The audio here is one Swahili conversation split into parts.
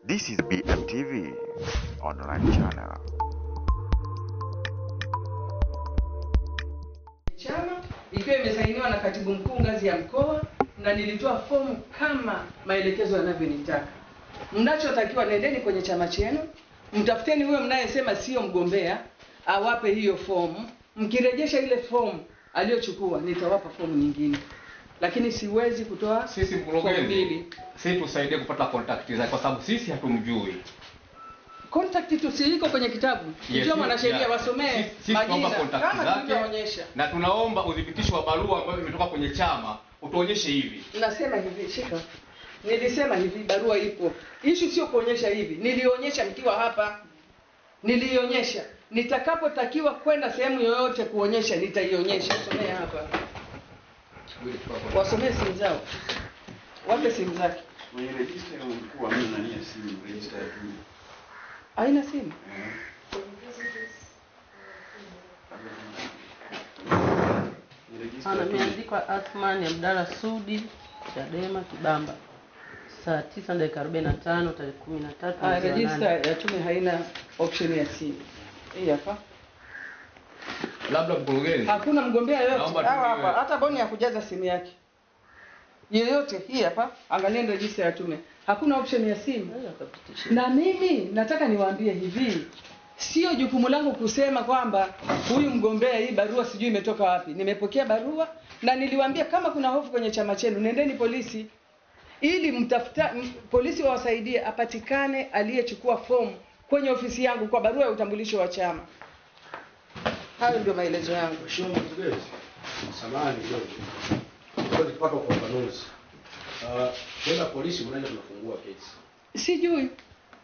This is BMTV online channel. Chama ikiwa imesainiwa na katibu mkuu ngazi ya mkoa, na nilitoa fomu kama maelekezo yanavyonitaka. Mnachotakiwa, nendeni kwenye chama chenu, mtafuteni huyo mnayesema sio mgombea, awape hiyo fomu. Mkirejesha ile fomu aliyochukua, nitawapa fomu nyingine. Lakini siwezi kutoa sisi mkurugenzi, sisi tusaidie kupata contact zake kwa sababu sisi hatumjui. Contact tu si iko kwenye kitabu. Ndio mwanasheria wasomee majina kama tulivyoonyesha. Na tunaomba udhibitisho wa barua ambayo imetoka kwenye chama, utuonyeshe hivi. Nasema hivi, shika. Nilisema hivi, barua ipo. Issue sio kuonyesha hivi. Nilionyesha mkiwa hapa. Nilionyesha. Nitakapotakiwa kwenda sehemu yoyote kuonyesha, nitaionyesha. Somea hapa. Wasomee simu zao. Wape simu zake. Mwenye register ya mkuu wa mimi nani ya simu, register ya tume. Haina simu? Ameandikwa Athman Abdalla Sudi, Chadema Kibamba. Saa 9:45 tarehe 13. Register ya tume haina option ya simu. Hii hapa. Labda mkurugenzi. Hakuna mgombea yoyote hapa hata boni ya kujaza simu yake. Yeyote hii hapa, angalieni register ya tume. Hakuna option ya simu. Na mimi nataka niwaambie hivi, sio jukumu langu kusema kwamba huyu mgombea hii barua sijui imetoka wapi. Nimepokea barua na niliwaambia kama kuna hofu kwenye chama chenu, nendeni polisi ili mtafuta polisi wawasaidie apatikane aliyechukua fomu kwenye ofisi yangu kwa barua ya utambulisho wa chama. Hayo ndio maelezo yangu. Mheshimiwa Mkurugenzi, samahani kidogo. Kwa kupata ufafanuzi. Kwenda polisi mnaenda tunafungua kesi. Sijui.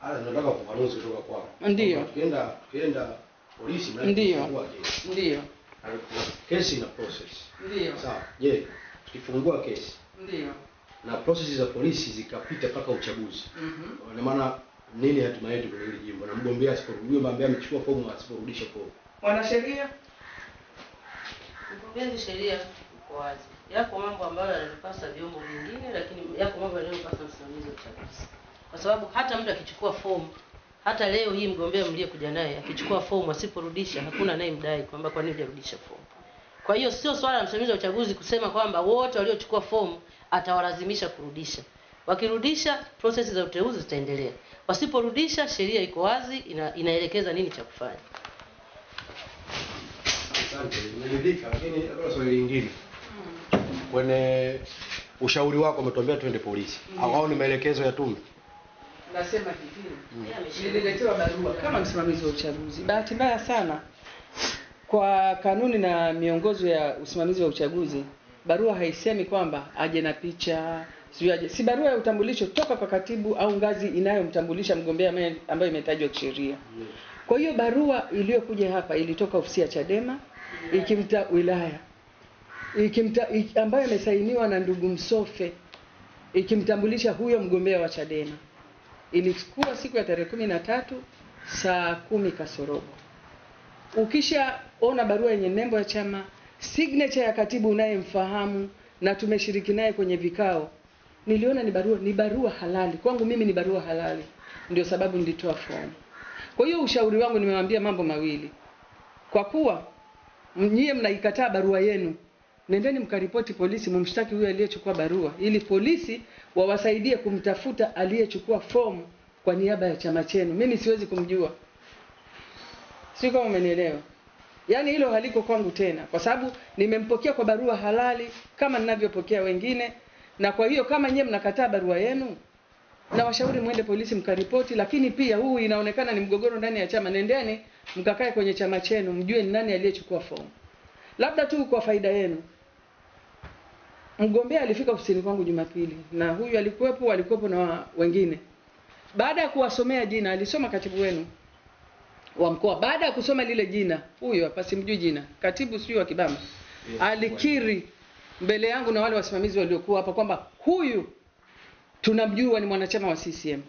Tunataka ufafanuzi kutoka kwako. Ndio. Tukienda polisi mnaenda tunafungua kesi. Ndio. Kesi ina process. Ndio. Sawa. Je, tukifungua kesi? Ndio. Na process za polisi zikapita mpaka uchaguzi. Kwa maana nini hatima yetu kwenye hili jimbo? Na mgombea asiporudishwa, mgombea amechukua fomu asiporudisha fomu. Wanasheria? Mkurugenzi, sheria iko wazi. Yako mambo ambayo yanapasa vyombo vingine, lakini yako mambo yanayopasa msimamizi wa uchaguzi. Kwa sababu hata mtu akichukua fomu, hata leo hii mgombea mliyekuja naye akichukua fomu asiporudisha, hakuna anayemdai kwamba kwa nini hujarudisha fomu. Kwa hiyo sio swala la msimamizi wa uchaguzi kusema kwamba wote waliochukua fomu atawalazimisha kurudisha. Wakirudisha, process za uteuzi zitaendelea. Wasiporudisha, sheria iko wazi, inaelekeza nini cha kufanya. Asante, nimeridhika, lakini labda swali lingine. Kwenye ushauri wako umetuambia twende polisi. Au ni maelekezo ya tume? Nasema hivi. Nililetewa barua kama msimamizi wa uchaguzi. Bahati mbaya sana kwa kanuni na miongozo ya usimamizi wa uchaguzi, barua haisemi kwamba aje na picha, sio aje. Si barua ya utambulisho toka kwa katibu au ngazi inayomtambulisha mgombea ambayo imetajwa kisheria. Kwa hiyo barua iliyokuja hapa ilitoka ofisi ya Chadema, ikimta wilaya, ambayo imesainiwa na ndugu Msofe, ikimtambulisha huyo mgombea wa Chadema. Ilikuwa siku ya tarehe 13 saa 10 kasorobo. Ukishaona barua yenye nembo ya chama, signature ya katibu unayemfahamu na tumeshiriki naye kwenye vikao, niliona ni barua halali. Kwangu mimi ni barua halali. Ndio sababu nilitoa fomu. Kwa hiyo ushauri wangu, nimewambia mambo mawili. Kwa kuwa nyie mnaikataa barua yenu, nendeni mkaripoti polisi, mumshtaki huyo aliyechukua barua ili polisi wawasaidie kumtafuta aliyechukua fomu kwa niaba ya chama chenu. Mimi siwezi kumjua. Sio kama umenielewa. Yaani hilo haliko kwangu tena, kwa sababu nimempokea kwa barua halali kama ninavyopokea wengine. Na kwa hiyo kama nyie mnakataa barua yenu, na washauri muende polisi mkaripoti. Lakini pia huu inaonekana ni mgogoro ndani ya chama, nendeni mkakae kwenye chama chenu mjue ni nani aliyechukua fomu. Labda tu kwa faida yenu, mgombea alifika ofisini kwangu Jumapili na huyu alikuwepo na wengine. Baada ya kuwasomea jina, alisoma katibu wenu wa mkoa. Baada ya kusoma lile jina, huyo hapa simjui jina, katibu sio wa Kibamba, alikiri mbele yangu na wale wasimamizi waliokuwa hapa kwamba huyu tunamjua, ni mwanachama wa CCM.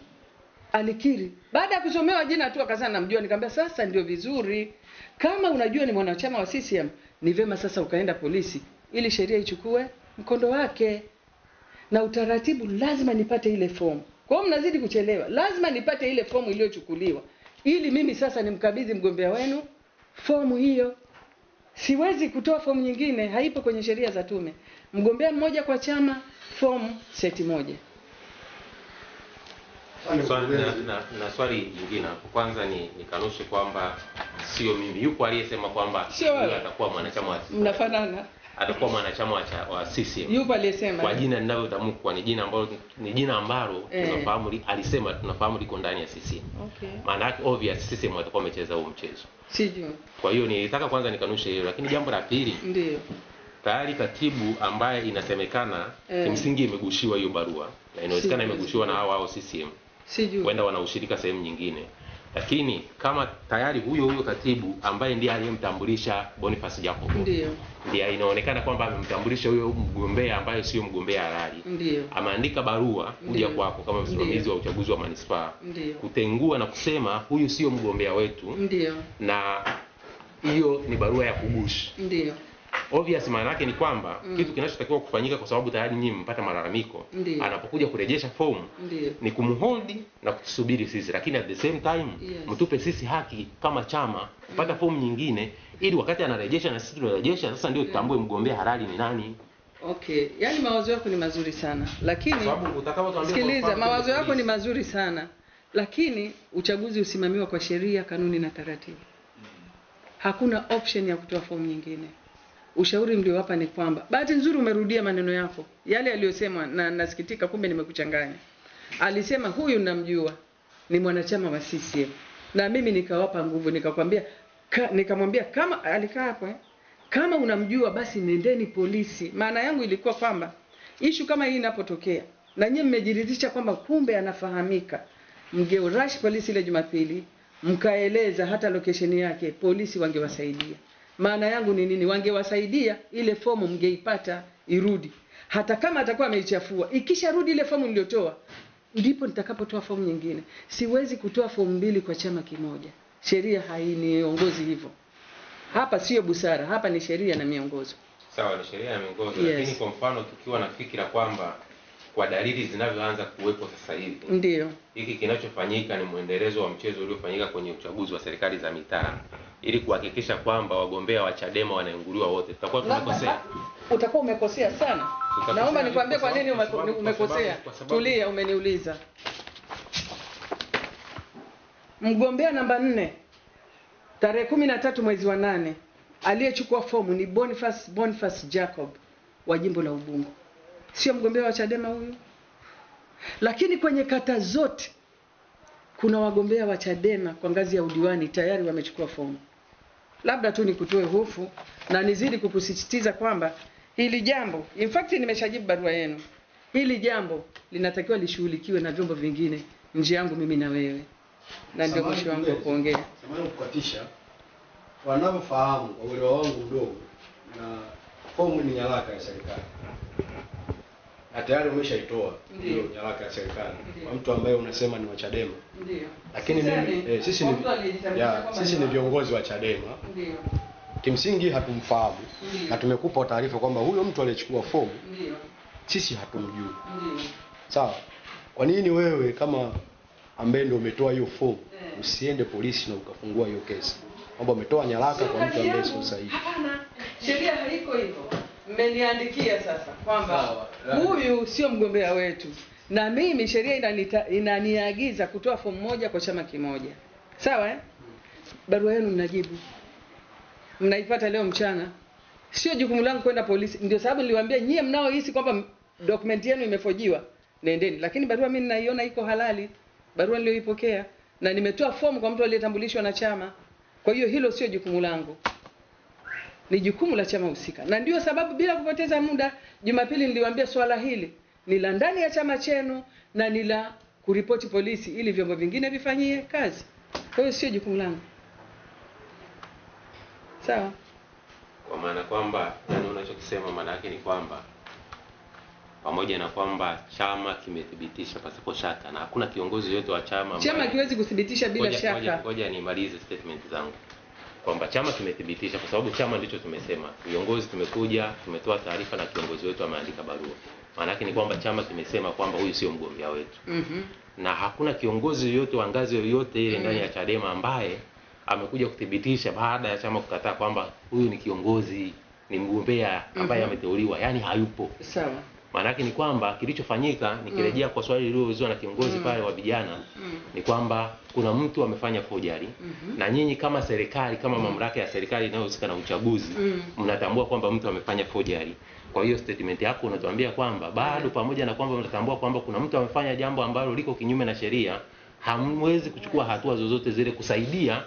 Alikiri. Baada ya kusomewa jina tu akasema namjua. Nikamwambia sasa ndio vizuri. Kama unajua ni mwanachama wa CCM, ni vema sasa ukaenda polisi ili sheria ichukue mkondo wake. Na utaratibu lazima nipate ile fomu. Kwa hiyo mnazidi kuchelewa. Lazima nipate ile fomu iliyochukuliwa ili mimi sasa nimkabidhi mgombea wenu fomu hiyo. Siwezi kutoa fomu nyingine, haipo kwenye sheria za tume. Mgombea mmoja kwa chama, fomu seti moja. Na swali jingine hapo, kwanza ni kanushe kwamba sio mimi. Yupo aliyesema kwamba huyo atakuwa mwanachama wa mnafanana, atakuwa mwanachama wa CCM. Yupo aliyesema kwa jina ninavyotamkwa ni jina ambalo tunafahamu, alisema tunafahamu liko ndani ya CCM. Okay. Maana yake obvious CCM watakuwa wamecheza huo mchezo. Sijui. Kwa hiyo nilitaka kwanza nikanushe hilo, lakini jambo la pili, ndio tayari katibu ambaye inasemekana kimsingi imegushiwa hiyo barua, na inawezekana imegushiwa na hao CCM. Sijui. Wenda wanaushirika sehemu nyingine. Lakini kama tayari huyo katibu ambaye ndiye aliyemtambulisha Boniface Jacob, ndiye inaonekana kwamba amemtambulisha huyo mgombea ambaye sio mgombea halali, ameandika barua kuja kwako kama msimamizi wa uchaguzi wa manispaa kutengua na kusema huyu sio mgombea wetu, na hiyo ni barua ya kugushi. Obvious maana yake ni kwamba kitu kinachotakiwa kufanyika, kwa sababu tayari nyinyi mpata malalamiko, anapokuja kurejesha fomu ni kumhold na kusubiri sisi, lakini at the same time mtupe sisi haki kama chama kupata fomu nyingine, ili wakati anarejesha na sisi tunarejesha, sasa ndio tutambue mgombea halali ni nani. Okay, yani mawazo yako ni mazuri sana, lakini sikiliza, mawazo yako ni mazuri sana, lakini uchaguzi usimamiwa kwa sheria, kanuni na taratibu. Hakuna option ya kutoa fomu nyingine. Ushauri mliowapa ni kwamba, bahati nzuri umerudia maneno yako yale aliyosema, na nasikitika kumbe nimekuchanganya. Alisema huyu namjua, ni mwanachama wa CCM, na mimi nikawapa nguvu, nikakwambia nikamwambia kama alikaa hapo kama unamjua basi nendeni polisi. Maana yangu ilikuwa kwamba issue kama hii inapotokea na nyinyi mmejiridhisha kwamba kumbe anafahamika, mngeurush polisi ile Jumapili, mkaeleza hata location yake, polisi wangewasaidia. Maana yangu ni nini? Wangewasaidia, ile fomu mngeipata irudi. Hata kama atakuwa ameichafua, ikisharudi ile fomu niliyotoa, ndipo nitakapotoa fomu nyingine. Siwezi kutoa fomu mbili kwa chama kimoja. Sheria hainiongozi hivyo. Hapa sio busara, hapa ni sheria na miongozo. Sawa, ni sheria na miongozo, lakini kwa mfano tukiwa na fikira kwamba kwa dalili zinavyoanza kuwepo sasa hivi, ndio hiki kinachofanyika ni muendelezo wa mchezo uliofanyika kwenye uchaguzi wa serikali za mitaa, ili kuhakikisha kwamba wagombea wa Chadema wanainguliwa wote, tutakuwa tumekosea. Utakuwa umekosea sana. Naomba nikwambie kwa nini umekosea. Tulia, umeniuliza. Mgombea namba 4 tarehe 13 mwezi wa 8 aliyechukua fomu ni Boniface Jacob wa jimbo la Ubungo. Sio mgombea wa Chadema huyu. Lakini kwenye kata zote kuna wagombea wa Chadema kwa ngazi ya udiwani tayari wamechukua fomu. Labda tu nikutoe hofu na nizidi kukusisitiza kwamba hili jambo, in fact nimeshajibu barua yenu, hili jambo linatakiwa lishughulikiwe na vyombo vingine nje yangu mimi na wewe. Na ndio mwisho wangu kuongea. Samahani kukatisha. Wanavyofahamu kwa uelewa wangu mdogo, na fomu ni nyaraka ya serikali. Na tayari umeshaitoa hiyo nyaraka ya serikali kwa mtu ambaye unasema ni wa Chadema. Ndio. Lakini mimi sisi ni viongozi wa Chadema. Ndio. Kimsingi hatumfahamu na tumekupa taarifa kwamba huyo mtu aliyechukua fomu sisi hatumjui. Sawa. Kwa nini wewe kama ambaye ndio umetoa hiyo fomu usiende polisi na ukafungua hiyo kesi? Kwamba umetoa nyaraka kwa mtu ambaye sio sahihi. Hapana. Sheria haiko hivyo. Mmeniandikia sasa kwamba huyu sio mgombea wetu, na mimi sheria inaniagiza kutoa fomu moja kwa chama kimoja. Sawa Barua yenu mnajibu. Mnaipata leo mchana. Sio jukumu langu kwenda polisi. Ndio sababu niliwaambia nyie mnaohisi kwamba document yenu imefojiwa, nendeni. Lakini barua mimi ninaiona iko halali. Barua niliyoipokea na nimetoa fomu kwa mtu aliyetambulishwa na chama. Kwa hiyo hilo sio jukumu langu. Ni jukumu la chama husika. Na ndio sababu bila kupoteza muda Jumapili niliwaambia swala hili ni la ndani ya chama chenu na ni la kuripoti polisi ili vyombo vingine vifanyie kazi. Kwa hiyo sio jukumu langu. Sawa? Kwa maana kwamba yani unachokisema maana yake ni kwamba pamoja na kwamba chama kimethibitisha pasipo shaka na hakuna kiongozi yote wa chama kiwezi kuthibitisha bila shaka. Ngoja nimalize statement zangu. Kwamba chama kimethibitisha kwa sababu chama ndicho tumesema. Viongozi tumekuja, tumetoa taarifa na kiongozi wetu ameandika barua. Maana yake ni kwamba chama kimesema kwamba huyu sio mgombea wetu. Na hakuna kiongozi yoyote wa ngazi yoyote ile ndani ya Chadema ambaye amekuja kuthibitisha baada ya chama kukataa kwamba huyu ni kiongozi, ni mgombea ambaye ameteuliwa, yani hayupo. Sawa. Maana yake ni kwamba kilichofanyika, nikirejea kwa swali lililoulizwa na kiongozi pale wa vijana, ni kwamba kuna mtu amefanya forgery, na nyinyi kama serikali, kama mamlaka ya serikali inayohusika na uchaguzi, mnatambua kwamba mtu amefanya forgery. Kwa hiyo statement yako unatuambia kwamba bado pamoja na kwamba mnatambua kwamba kuna mtu amefanya jambo ambalo liko kinyume na sheria, hamwezi kuchukua hatua zozote zile kusaidia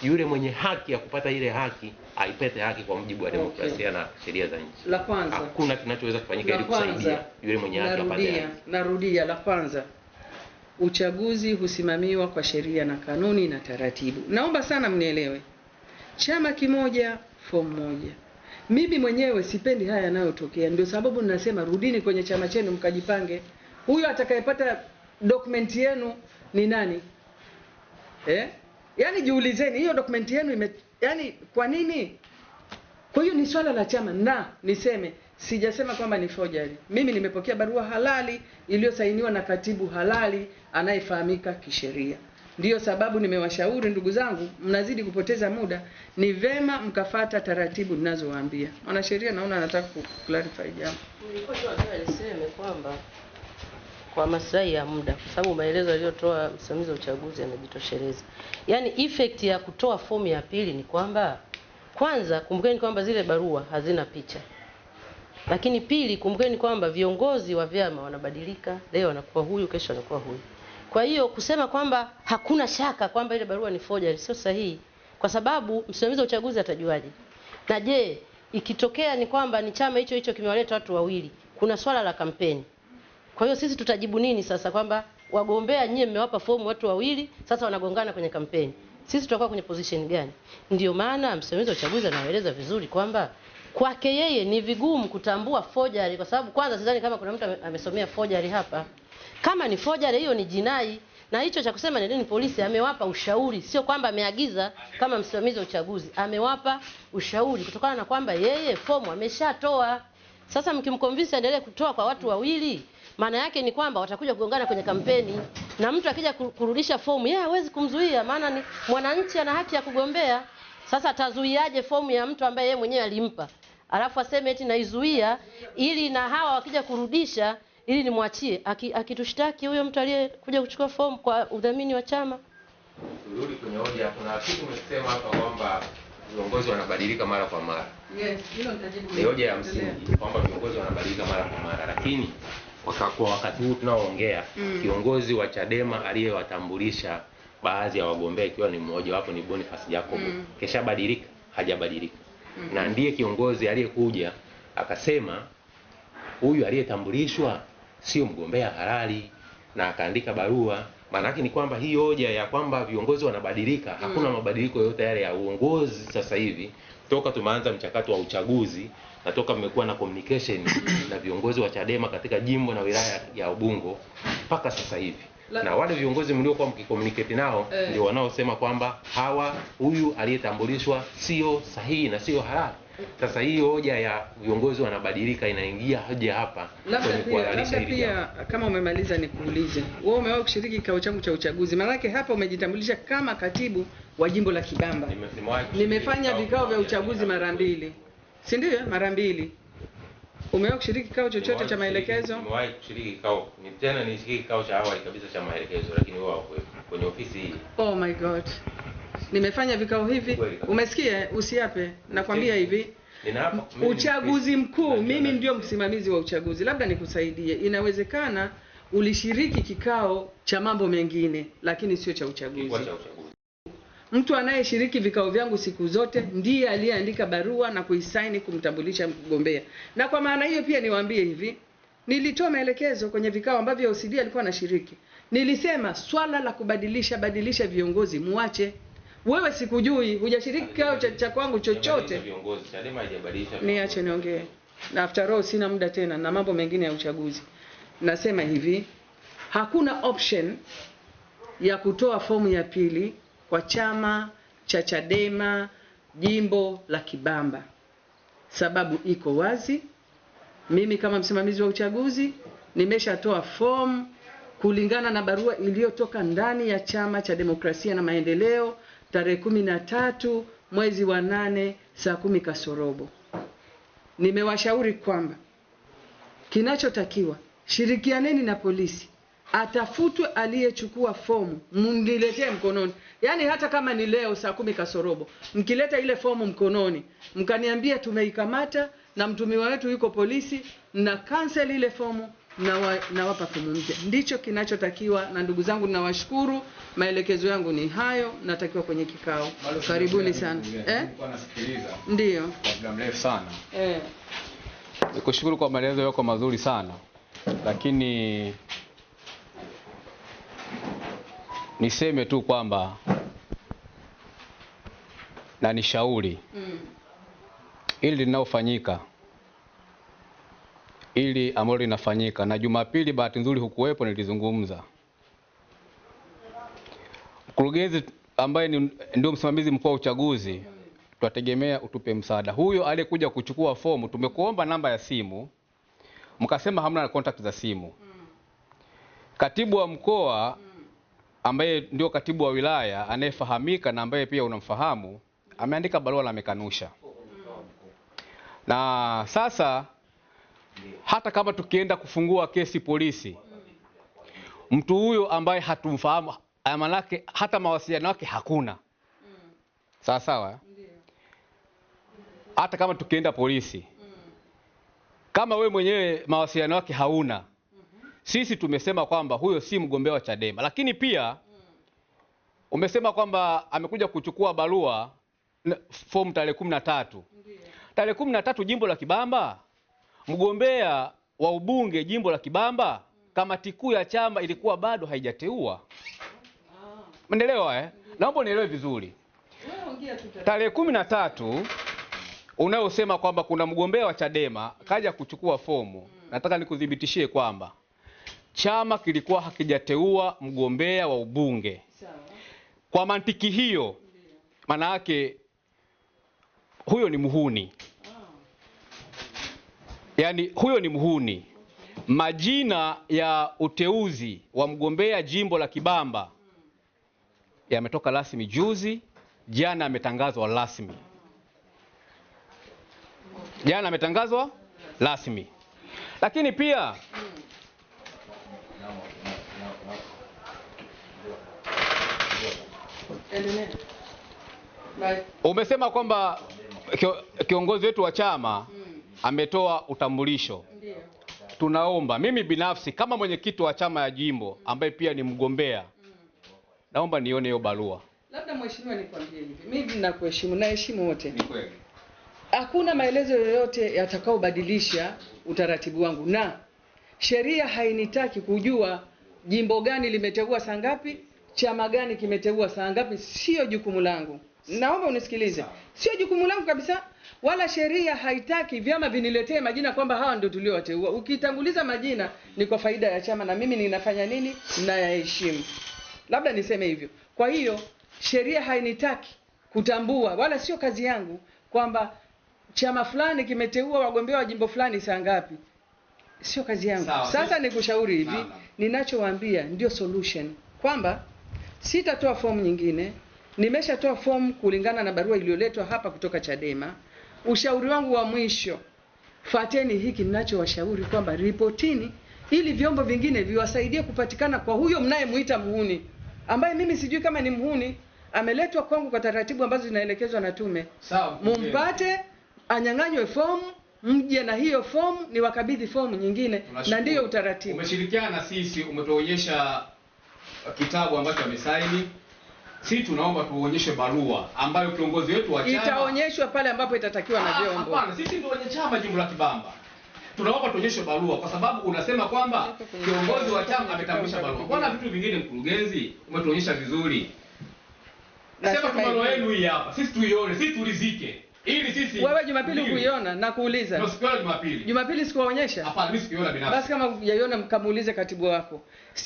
yule mwenye haki ya kupata ile haki aipate haki kwa mujibu wa demokrasia na sheria za nchi. La kwanza, hakuna kinachoweza kufanyika ili kusaidia yule mwenye haki apate haki. Narudia, la kwanza, uchaguzi husimamiwa kwa sheria na kanuni na taratibu. Naomba sana mnielewe. Chama kimoja, fomu moja. Mimi mwenyewe sipendi haya yanayotokea. Ndio sababu ninasema rudini kwenye chama chenu mkajipange. Huyo atakayepata dokumenti yenu ni nani? Yaani jiulizeni hiyo dokumenti yenu yani kwa nini? Kwa hiyo ni swala la chama, na niseme sijasema kwamba ni forgery. Mimi nimepokea barua halali iliyosainiwa na katibu halali anayefahamika kisheria. Ndiyo sababu nimewashauri ndugu zangu, mnazidi kupoteza muda, ni vema mkafata taratibu ninazowaambia. Mwanasheria naona anataka kuclarify jambo. Nilikuwa niseme kwamba kwa maslahi ya muda, kwa sababu maelezo aliyotoa msimamizi wa uchaguzi yanajitosheleza. Yaani effect ya kutoa fomu ya pili ni kwamba, kwanza kumbukeni kwamba zile barua hazina picha. Lakini pili, kumbukeni kwamba viongozi wa vyama wanabadilika, leo anakuwa huyu, kesho anakuwa huyu. Kwa hiyo kusema kwamba hakuna shaka kwamba ile barua ni forgery sio sahihi, kwa sababu msimamizi wa uchaguzi atajuaje? Na je, ikitokea ni kwamba ni chama hicho hicho kimewaleta watu wawili, kuna swala la kampeni. Kwa hiyo sisi tutajibu nini sasa kwamba wagombea nyie mmewapa fomu watu wawili, sasa wanagongana kwenye kampeni? Sisi tutakuwa kwenye position gani? Ndio maana msimamizi wa uchaguzi anaeleza vizuri kwamba kwake yeye ni vigumu kutambua forgery, kwa sababu kwanza sidhani kama kuna mtu amesomea forgery hapa. Kama ni forgery hiyo ni jinai, na hicho cha kusema nendeni polisi, amewapa ushauri, sio kwamba ameagiza kama msimamizi wa uchaguzi, amewapa ushauri kutokana na kwamba yeye fomu ameshatoa. Sasa mkimconvince endelee kutoa kwa watu wawili, maana yake ni kwamba watakuja kugongana kwenye kampeni, na mtu akija kurudisha fomu yeye hawezi kumzuia, maana ni mwananchi, ana haki ya kugombea. Sasa atazuiaje fomu ya mtu ambaye yeye mwenyewe alimpa, alafu aseme eti naizuia ili na hawa wakija kurudisha ili nimwachie? Akitushtaki huyo mtu aliyekuja kuchukua fomu kwa udhamini wa chama. Turudi kwenye hoja, kuna kitu umesema hapa kwamba viongozi wanabadilika mara kwa mara. Yes, hilo nitajibu. Ni hoja ya msingi kwamba viongozi wanabadilika mara kwa mara, lakini kwa wakati huu tunaoongea, kiongozi wa Chadema aliyewatambulisha baadhi ya wagombea ikiwa ni mmoja wapo ni Boniface Jacob, kesha badilika? Hajabadilika. Na ndiye kiongozi aliyekuja akasema huyu aliyetambulishwa sio mgombea halali, na akaandika barua. Maana yake ni kwamba hii hoja ya kwamba viongozi wanabadilika, hakuna mabadiliko yote yale ya uongozi sasa hivi. Toka tumeanza mchakato wa uchaguzi na toka mmekuwa na communication na viongozi wa Chadema katika jimbo na wilaya ya Ubungo mpaka sasa hivi, na wale viongozi mliokuwa mkicommunicate nao ndio wanaosema kwamba huyu aliyetambulishwa sio sahihi na sio halali. Sasa hii hoja ya viongozi wanabadilika inaingia hoja hapa kwenye kuhalalisha hili. Pia kama umemaliza nikuulize, wewe umewahi kushiriki kikao changu cha uchaguzi? Maana yake hapa umejitambulisha kama katibu wa jimbo la Kibamba. Nimefanya vikao vya uchaguzi mara mbili, si ndio? Mara mbili. Umewahi kushiriki kikao chochote cha maelekezo? Nimewahi kushiriki kikao, nilishiriki kikao cha awali kabisa cha maelekezo, lakini wao kwenye ofisi hii. Oh my God. Nimefanya vikao hivi. Umesikia? Usiape. Nakwambia hivi. Uchaguzi mkuu, mimi ndio msimamizi wa uchaguzi. Labda nikusaidie. Inawezekana ulishiriki kikao cha mambo mengine, lakini sio cha uchaguzi. Mtu anayeshiriki vikao vyangu siku zote ndiye aliyeandika barua na kuisaini kumtambulisha mgombea. Na kwa maana hiyo pia niwaambie hivi, nilitoa maelekezo kwenye vikao ambavyo OCD alikuwa anashiriki. Nilisema swala la badilisha viongozi muache. Wewe sikujui, hujashiriki kikao cha kwangu chochote. Niache niongee. Na after all sina muda tena na mambo mengine ya uchaguzi. Nasema hivi, hakuna option ya kutoa fomu ya pili kwa chama cha Chadema jimbo la Kibamba. Sababu iko wazi, Mimi kama msimamizi wa uchaguzi nimeshatoa fomu kulingana na barua iliyotoka ndani ya Chama cha Demokrasia na Maendeleo tarehe 13 mwezi wa 8 saa 10 kasorobo. Nimewashauri kwamba kinachotakiwa, shirikianeni na polisi, atafutwe aliyechukua fomu, mniletee mkononi. Yaani hata kama ni leo saa 10 kasorobo, mkileta ile fomu mkononi, mkaniambia tumeikamata na mtumiwa wetu yuko polisi, na cancel ile fomu na wapa fomu mpya. Ndicho kinachotakiwa, na ndugu zangu ninawashukuru. Maelekezo yangu ni hayo, natakiwa kwenye kikao. Karibuni sana. Nilikuwa nasikiliza. Ndio. Kwa muda mrefu sana. Nikushukuru kwa maelezo yako mazuri sana, lakini niseme tu kwamba na nishauri ili linalofanyika, ili ambalo linafanyika, na Jumapili bahati nzuri hukuwepo, nilizungumza. Mkurugenzi ambaye ndio msimamizi mkuu wa uchaguzi, tunategemea utupe msaada. Huyo aliyekuja kuchukua fomu, tumekuomba namba ya simu, mkasema hamna contact za simu. Katibu wa mkoa ambaye ndio katibu wa wilaya anayefahamika na ambaye pia unamfahamu, ameandika barua na amekanusha. Na sasa hata kama tukienda kufungua kesi polisi, mtu huyo ambaye hatumfahamu, manake hata mawasiliano yake hakuna. Sawa sawa? Hata kama tukienda polisi, kama we mwenyewe mawasiliano yake hauna, sisi tumesema kwamba huyo si mgombea wa Chadema. Lakini pia umesema kwamba amekuja kuchukua barua fomu tarehe 13. Tarehe 13 jimbo la Kibamba, mgombea wa ubunge jimbo la Kibamba, kamati kuu ya chama ilikuwa bado haijateua. Umeelewa? Naomba nielewe vizuri. Tarehe 13 unayosema kwamba kuna mgombea wa Chadema kaja kuchukua fomu, nataka nikudhibitishie kwamba chama kilikuwa hakijateua mgombea wa ubunge. Kwa mantiki hiyo, maana yake huyo ni muhuni. Yaani huyo ni muhuni. Majina ya uteuzi wa mgombea jimbo la Kibamba yametoka rasmi juzi, jana ametangazwa rasmi. Jana ametangazwa rasmi. Lakini pia umesema kwamba kiongozi wetu wa chama ametoa utambulisho. Tunaomba, mimi binafsi kama mwenyekiti wa chama ya jimbo ambaye pia ni mgombea, naomba nione hiyo barua. Labda mheshimiwa nikwambie hivi, mimi ninakuheshimu na heshimu wote. Ni kweli. Hakuna maelezo yoyote yatakaobadilisha utaratibu wangu, na sheria hainitaki kujua jimbo gani limeteua saa ngapi, chama gani kimeteua saa ngapi. Sio jukumu langu. Naomba unisikilize. Sio jukumu langu kabisa. Wala sheria haitaki vyama viniletee majina kwamba hawa ndio tuliowateua. Ukitanguliza majina ni kwa faida ya chama, na mimi ninafanya nini? Ninayaheshimu. Labda niseme hivyo. Kwa hiyo sheria hainitaki kutambua, wala sio kazi yangu, kwamba chama fulani kimeteua wagombea wa jimbo fulani saa ngapi. Sio kazi yangu. Sasa nikushauri hivi, ninachowaambia ndio solution, kwamba sitatoa fomu nyingine. Nimeshatoa fomu kulingana na barua iliyoletwa hapa kutoka Chadema. Ushauri wangu wa mwisho, fateni hiki ninachowashauri, kwamba ripotini ili vyombo vingine viwasaidie kupatikana kwa huyo mnayemuita muhuni, ambaye mimi sijui kama ni muhuni. Ameletwa kwangu kwa taratibu ambazo zinaelekezwa na tume. Mumpate, anyang'anywe fomu, mje na hiyo fomu, ni wakabidhi fomu nyingine. Na ndiyo utaratibu. Umeshirikiana na sisi, umetuonyesha kitabu ambacho amesaini. Sisi tunaomba tuonyeshe barua ambayo kiongozi wetu wa chama itaonyeshwa pale ambapo itatakiwa na vyombo. Hapana, sisi ndio wenye chama jimbo la Kibamba. Tunaomba tuonyeshe barua kwa sababu unasema kwamba kiongozi wa chama ametambulisha barua. Mbona vitu vingine mkurugenzi umetuonyesha vizuri? Nasema kwa barua yenu hii hapa. Sisi tuione, sisi tulizike. Ili sisi wewe Jumapili kuiona na kuuliza. Ndio siku ya Jumapili. Jumapili sikuwaonyesha? Hapana, mimi sikuiona binafsi. Basi kama hujaiona mkamuulize katibu wako.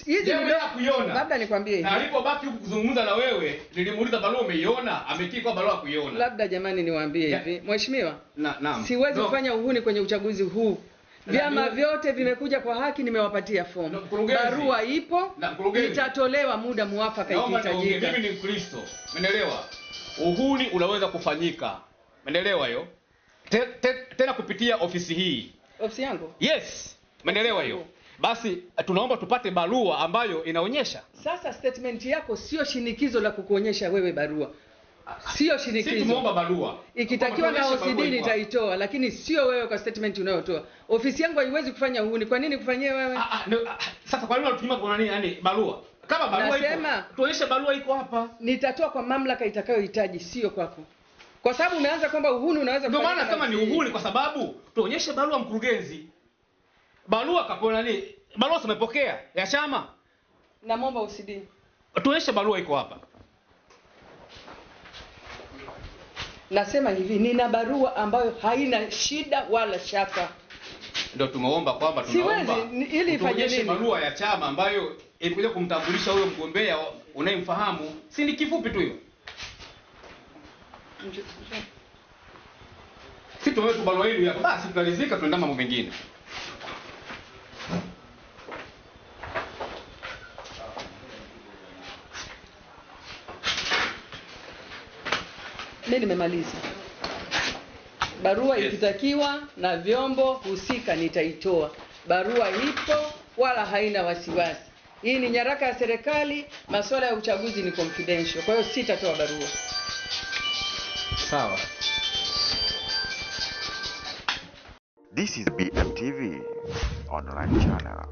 Hizi ndio kuiona. Labda nikwambie hivi. Na alipobaki huku kuzungumza na wewe, nilimuuliza barua umeiona? Amekiri kwa barua kuiona. Labda jamani niwaambie hivi. Mheshimiwa, naam. Siwezi kufanya uhuni kwenye uchaguzi huu. Vyama vyote vimekuja kwa haki, nimewapatia fomu. Barua ipo, itatolewa muda muafaka ikihitajika. Mimi ni Mkristo, umeelewa? Uhuni unaweza kufanyika, umeelewa hiyo? Tena kupitia ofisi hii. Ofisi yangu? Yes, umeelewa hiyo? Basi tunaomba tupate barua ambayo inaonyesha. Sasa statement yako sio shinikizo la kukuonyesha wewe barua. Sio shinikizo. Sisi tumeomba barua. Ikitakiwa na OCD nitaitoa, lakini sio wewe kwa statement unayotoa. Ofisi yangu haiwezi kufanya uhuni. Kwa nini kufanyie wewe? Sasa kwa nini unatumia kwa nani yani barua? Kama barua nasema, iko, tuonyeshe barua iko hapa. Nitatoa kwa mamlaka itakayohitaji, sio kwako. Kwa sababu umeanza kwamba uhuni unaweza kufanya. Ndio maana kama ni uhuni kwa sababu tuonyeshe barua mkurugenzi. Barua kapona nini? Barua tumepokea ya chama. Naomba OCD. Tuonyeshe barua iko hapa. Nasema hivi, nina barua ambayo haina shida wala shaka. Ndio tumeomba kwamba tunaomba ili ifanye nini? Barua ya chama ambayo ilikuja kumtambulisha huyo mgombea unayemfahamu. Si ni kifupi tu hiyo. Si tuwe tu barua hili hapa. Basi tutalizika tuenda mambo mengine. Mimi nimemaliza. Barua ikitakiwa na vyombo husika nitaitoa. Barua ipo wala haina wasiwasi. Hii ni nyaraka ya serikali, masuala ya uchaguzi ni confidential. Kwa hiyo sitatoa barua. Sawa. This is BMTV online channel.